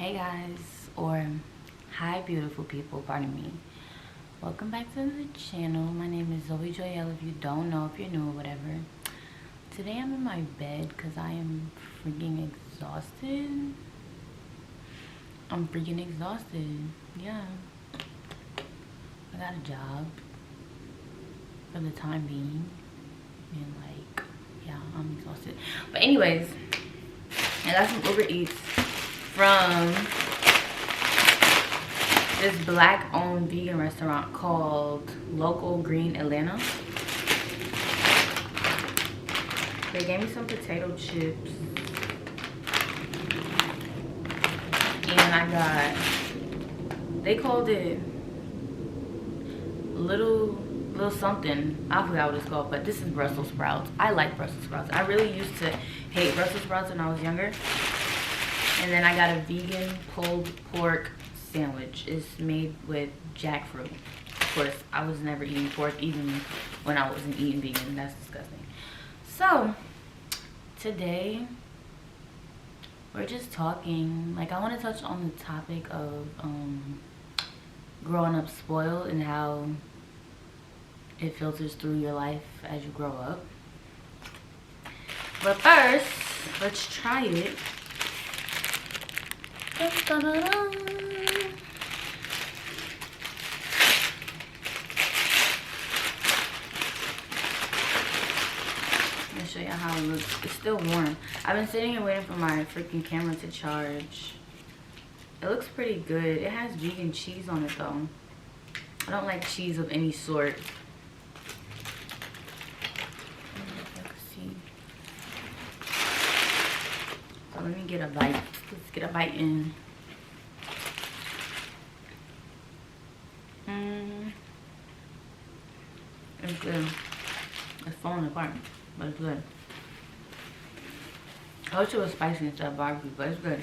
Hey guys, or hi beautiful people, pardon me. Welcome back to the channel. My name is Zoe Joyelle if you don't know, if you're new or whatever. Today I'm in my bed because I am freaking exhausted. I'm freaking exhausted. Yeah. I got a job for the time being. And like, yeah, I'm exhausted. But anyways, I got some Uber Eats from this black owned vegan restaurant called Local Green Atlanta. They gave me some potato chips and I got, they called it little something, I forgot what it's called, but this is Brussels sprouts. I like Brussels sprouts. I really used to hate Brussels sprouts when I was younger. And then I got a vegan pulled pork sandwich. It's made with jackfruit. Of course, I was never eating pork even when I wasn't eating vegan. That's disgusting. So, today, we're just talking. Like, I want to touch on the topic of growing up spoiled and how it filters through your life as you grow up. But first, let's try it. Let me show you how it looks. It's still warm. I've been sitting here waiting for my freaking camera to charge. It looks pretty good. It has vegan cheese on it though. I don't like cheese of any sort. So let me get a bite. Let's get a bite in. It's good. It's falling apart, but it's good. I wish it was spicy instead of barbecue, but it's good.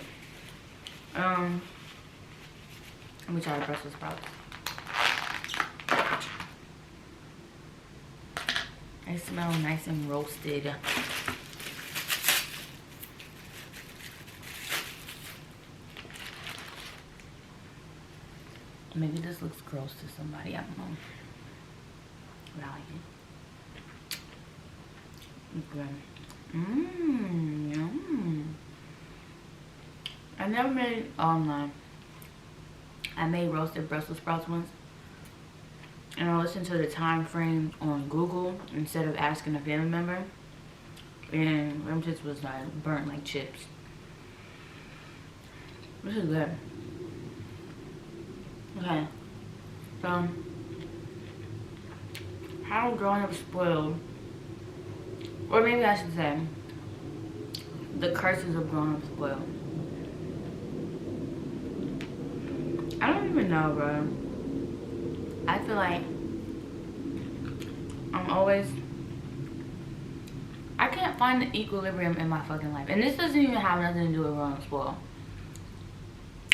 Let me try the Brussels sprouts. They smell nice and roasted. Maybe this looks gross to somebody, I don't know. But I like it. It's good. Yum. I never made, I made roasted Brussels sprouts once. And I listened to the time frame on Google instead of asking a family member. And them chips was like burnt like chips. This is good. Okay, so how growing up spoiled, or maybe I should say the curses of growing up spoiled. I don't even know, bro. I feel like I can't find the equilibrium in my fucking life, and this doesn't even have nothing to do with growing up spoiled.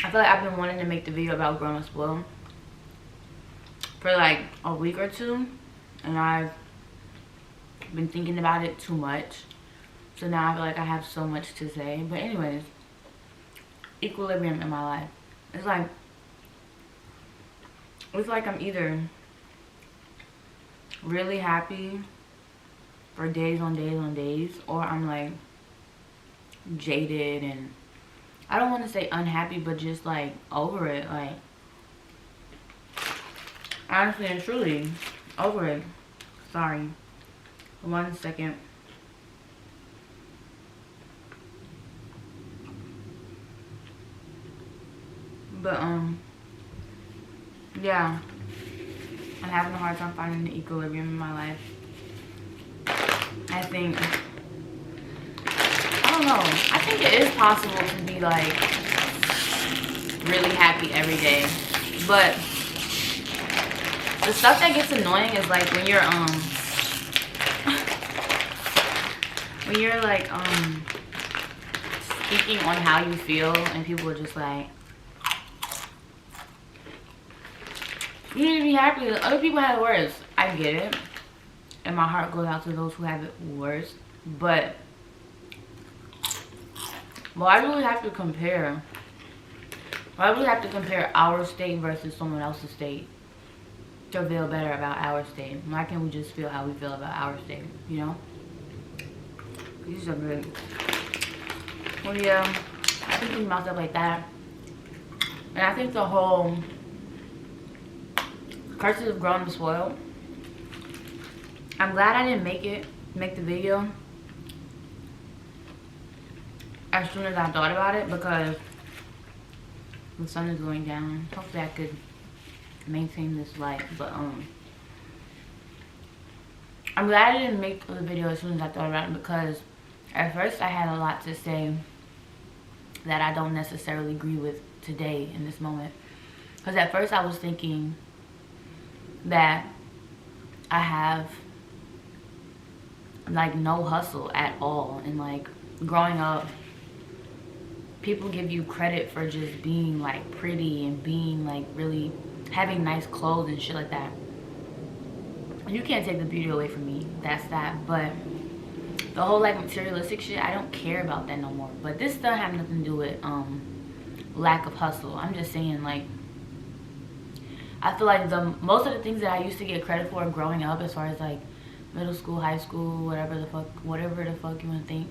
I feel like I've been wanting to make the video about growing up spoiled for like a week or two, and I've been thinking about it too much. So now I feel like I have so much to say. But anyways, equilibrium in my life. It's like I'm either really happy for days on days on days, or I'm like jaded and I don't want to say unhappy, but just like over it. Like, honestly and truly over it. Sorry. 1 second. But yeah, I'm having a hard time finding the equilibrium in my life. I think, I don't know. I think it is possible to be like really happy every day, but the stuff that gets annoying is like when you're like speaking on how you feel and people are just like, you need to be happy. Other people have it worse. I get it, and my heart goes out to those who have it worse, but why do we have to compare Why would we have to compare our state versus someone else's state to feel better about our state? Why can't we just feel how we feel about our state, you know? These are good. Well, yeah, I think thinking about stuff like that. And I think the whole curses of growing up spoiled. I'm glad I didn't make the video as soon as I thought about it, because the sun is going down. Hopefully I could maintain this light, but I'm glad I didn't make the video as soon as I thought about it, because at first I had a lot to say that I don't necessarily agree with today in this moment. Because at first I was thinking that I have like no hustle at all, and like growing up, people give you credit for just being like pretty and being like really having nice clothes and shit like that. You can't take the beauty away from me, that's that. But the whole like materialistic shit, I don't care about that no more. But this doesn't have nothing to do with lack of hustle. I'm just saying, like, I feel like most of the things that I used to get credit for growing up, as far as like middle school, high school, whatever the fuck you want to think,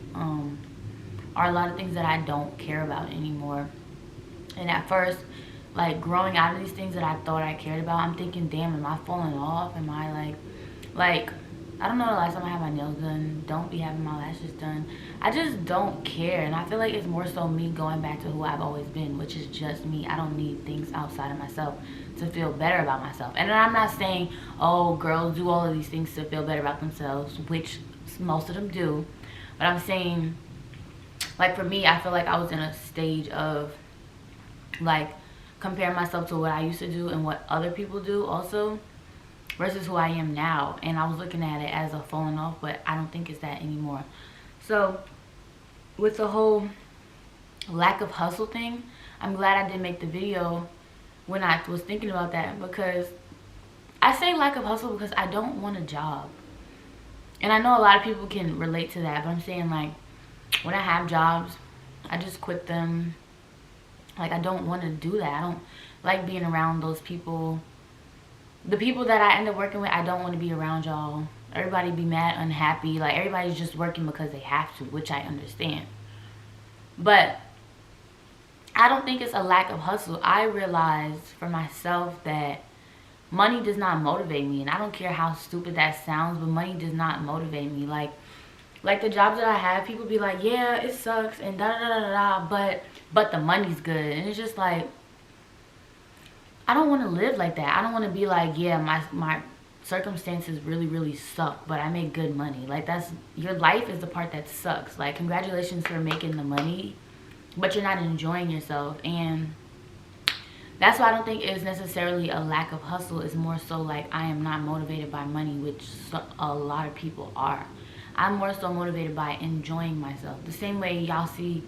are a lot of things that I don't care about anymore. And at first, like, growing out of these things that I thought I cared about, I'm thinking, damn, am I falling off? Am I like I don't know the last time I had my nails done. Don't be having my lashes done. I just don't care. And I feel like it's more so me going back to who I've always been, which is just me. I don't need things outside of myself to feel better about myself. And I'm not saying, oh, girls do all of these things to feel better about themselves, which most of them do. But I'm saying, like, for me, I feel like I was in a stage of like comparing myself to what I used to do and what other people do also, versus who I am now. And I was looking at it as a falling off, but I don't think it's that anymore. So with the whole lack of hustle thing, I'm glad I didn't make the video when I was thinking about that, because I say lack of hustle because I don't want a job. And I know a lot of people can relate to that, but I'm saying, like, when I have jobs, I just quit them. Like, I don't want to do that. I don't like being around those people. The people that I end up working with, I don't want to be around y'all. Everybody be mad, unhappy. Like, everybody's just working because they have to, which I understand. But I don't think it's a lack of hustle. I realized for myself that money does not motivate me. And I don't care how stupid that sounds, but money does not motivate me. Like the jobs that I have, people be like, yeah, it sucks and da da da da da, but the money's good. And it's just like, I don't want to live like that. I don't want to be like, yeah, my circumstances really, really suck, but I make good money. Like, that's, your life is the part that sucks. Like, congratulations for making the money, but you're not enjoying yourself. And that's why I don't think it's necessarily a lack of hustle. It's more so like I am not motivated by money, which a lot of people are. I'm more so motivated by enjoying myself. The same way y'all see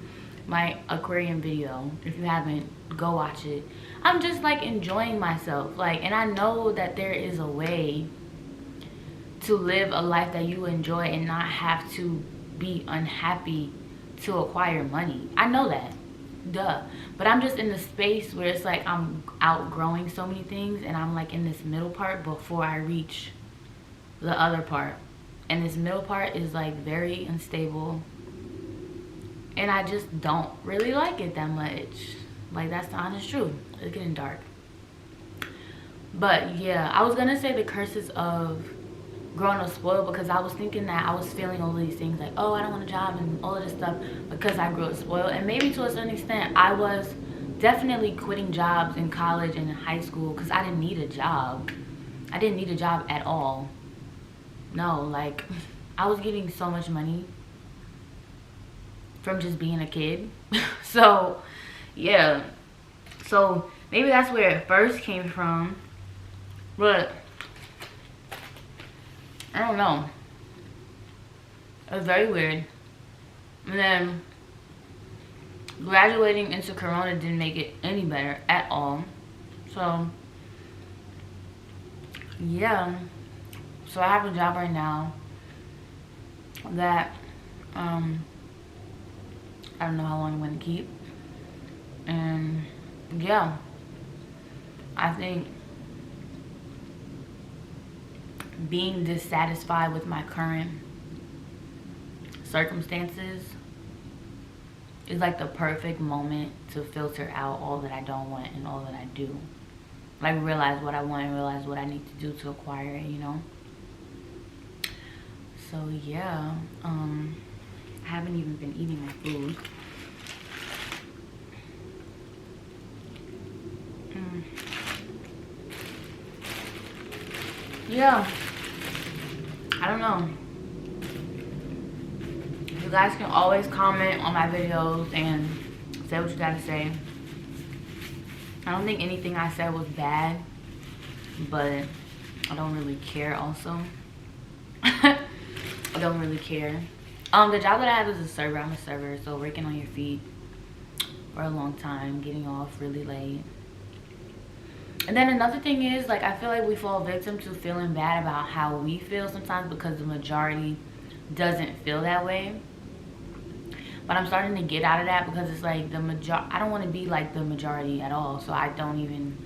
my aquarium video. If you haven't, go watch it. I'm just like enjoying myself. Like, and I know that there is a way to live a life that you enjoy and not have to be unhappy to acquire money. I know that. Duh. But I'm just in the space where it's like I'm outgrowing so many things, and I'm like in this middle part before I reach the other part. And this middle part is like very unstable, and I just don't really like it that much. Like, that's the honest truth. It's getting dark. But yeah, I was gonna say the curses of growing up spoiled, because I was thinking that I was feeling all these things like, oh, I don't want a job and all of this stuff because I grew up spoiled. And maybe to a certain extent I was definitely quitting jobs in college and in high school because I didn't need a job. I didn't need a job at all. No, like, I was getting so much money from just being a kid. So yeah, so maybe that's where it first came from, but I don't know. It was very weird. And then graduating into Corona didn't make it any better at all. So yeah, so I have a job right now that I don't know how long I'm gonna keep, and yeah, I think being dissatisfied with my current circumstances is like the perfect moment to filter out all that I don't want and all that I do. Like realize what I want and realize what I need to do to acquire it, you know? So yeah, I haven't even been eating my food. Yeah, I don't know. You guys can always comment on my videos and say what you gotta say. I don't think anything I said was bad, but I don't really care also. I don't really care. The job that I have is a server. I'm a server, so working on your feet for a long time, getting off really late. And then another thing is, like, I feel like we fall victim to feeling bad about how we feel sometimes because the majority doesn't feel that way. But I'm starting to get out of that because it's like I don't want to be like the majority at all. So I don't even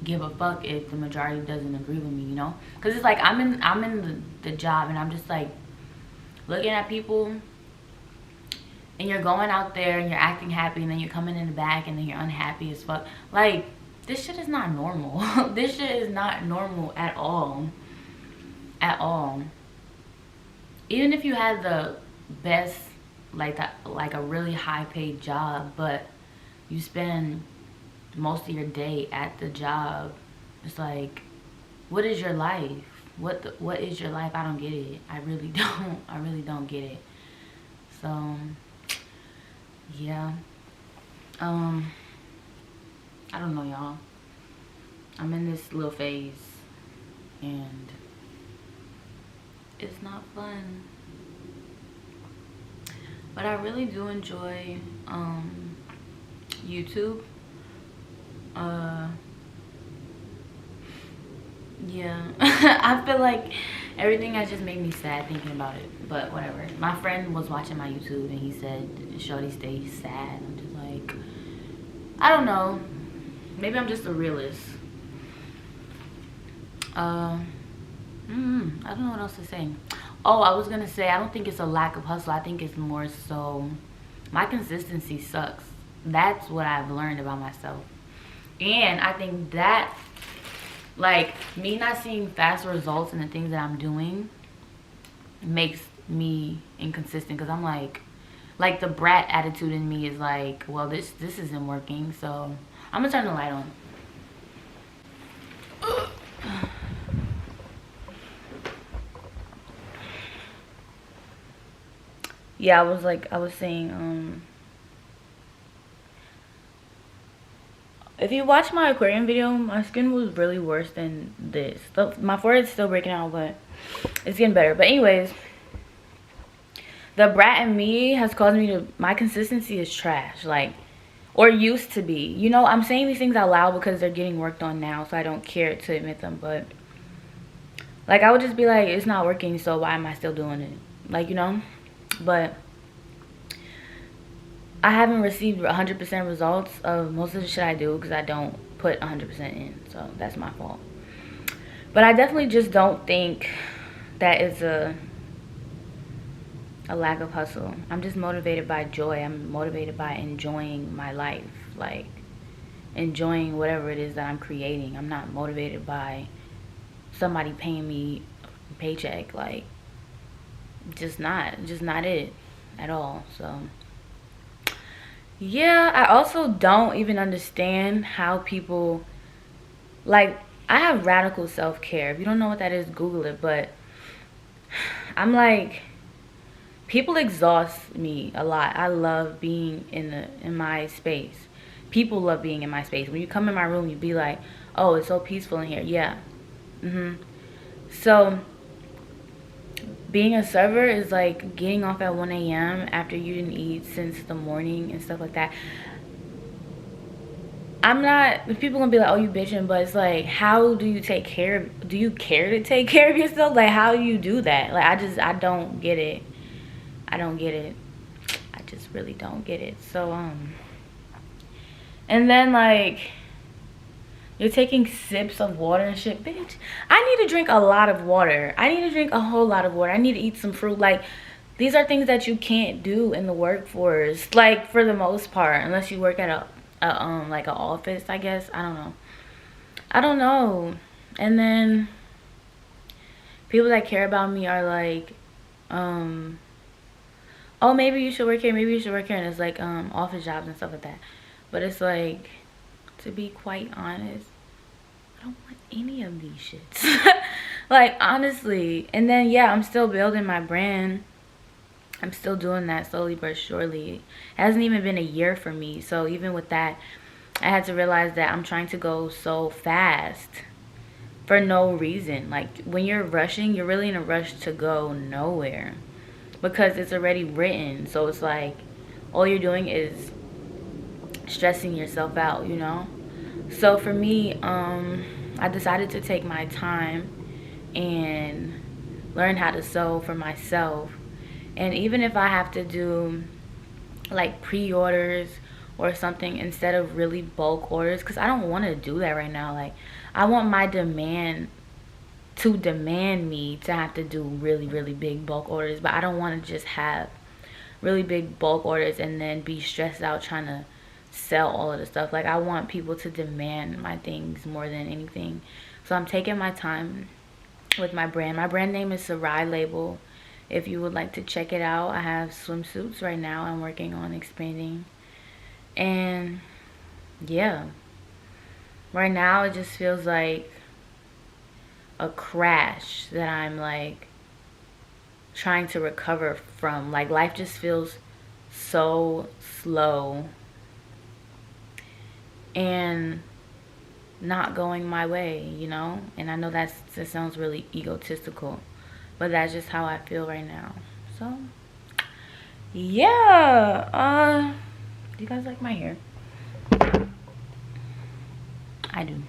give a fuck if the majority doesn't agree with me, you know? Because it's like I'm in the job and I'm just like looking at people, and you're going out there and you're acting happy, and then you're coming in the back and then you're unhappy as fuck. Like, this shit is not normal. This shit is not normal at all. At all. Even if you had the best, like a really high paid job, but you spend most of your day at the job, it's like, what is your life? What is your life? I don't get it. I really don't. I really don't get it. So yeah, I don't know, y'all. I'm in this little phase and it's not fun, but I really do enjoy YouTube. Yeah. I feel like everything has just made me sad thinking about it, but whatever. My friend was watching my YouTube and he said shorty stay sad. I'm just like, I don't know, maybe I'm just a realist. I don't know what else to say. Oh, I was gonna say, I don't think it's a lack of hustle. I think it's more so my consistency sucks. That's what I've learned about myself. And I think that, like, me not seeing fast results in the things that I'm doing makes me inconsistent, because I'm like the brat attitude in me is like, well, this isn't working, so I'm gonna turn the light on. Yeah, I was saying, if you watch my aquarium video, my skin was really worse than this. My forehead's still breaking out, but it's getting better. But anyways, the brat in me has caused me to, my consistency is trash, like, or used to be. You know, I'm saying these things out loud because they're getting worked on now, so I don't care to admit them. But, like, I would just be like, it's not working, so why am I still doing it? Like, you know? But I haven't received 100% results of most of the shit I do because I don't put 100% in. So that's my fault. But I definitely just don't think that is a lack of hustle. I'm just motivated by joy. I'm motivated by enjoying my life. Like, enjoying whatever it is that I'm creating. I'm not motivated by somebody paying me a paycheck. Like, just not it at all. So yeah, I also don't even understand how people, like, I have radical self-care. If you don't know what that is, Google it. But I'm like, people exhaust me a lot. I love being in my space. People love being in my space. When you come in my room, you be like, oh, it's so peaceful in here. Yeah. So being a server is like getting off at 1 a.m. after you didn't eat since the morning and stuff like that. I'm not, people gonna be like, oh, you bitching, but it's like, how do you take care of, do you care to take care of yourself? Like, how do you do that? Like, I don't get it. I don't get it. I just really don't get it. So And then like you're taking sips of water and shit. Bitch, I need to drink a lot of water. I need to drink a whole lot of water. I need to eat some fruit. Like, these are things that you can't do in the workforce, like, for the most part, unless you work at like an office, I guess. I don't know. And then people that care about me are like, oh, maybe you should work here, maybe you should work here, and it's like office jobs and stuff like that. But it's like, to be quite honest, I don't want any of these shits. Like, honestly. And then yeah, I'm still building my brand. I'm still doing that slowly but surely. It hasn't even been a year for me. So even with that, I had to realize that I'm trying to go so fast for no reason. Like, when you're rushing, you're really in a rush to go nowhere, because it's already written. So it's like all you're doing is stressing yourself out, you know. So for me, I decided to take my time and learn how to sew for myself. And even if I have to do like pre-orders or something instead of really bulk orders, because I don't want to do that right now. Like, I want my demand to demand me to have to do really big bulk orders, but I don't want to just have really big bulk orders and then be stressed out trying to sell all of the stuff. Like, I want people to demand my things more than anything. So I'm taking my time with my brand. My brand name is Sarai Label. If you would like to check it out, I have swimsuits right now I'm working on expanding. And yeah, right now it just feels like a crash that I'm like trying to recover from. Like, life just feels so slow and not going my way, you know. And I know that sounds really egotistical, but that's just how I feel right now. So yeah, do you guys like my hair? I do.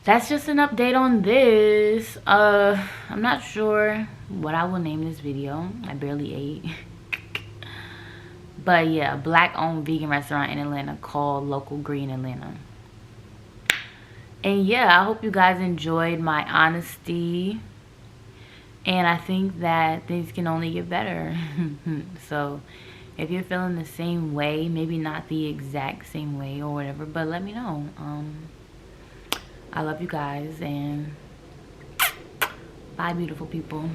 That's just an update on this. I'm not sure what I will name this video. I barely ate. But yeah, a black owned vegan restaurant in Atlanta called Local Green Atlanta. And yeah, I hope you guys enjoyed my honesty. And I think that things can only get better. So if you're feeling the same way, maybe not the exact same way or whatever, but let me know. I love you guys, and bye, beautiful people.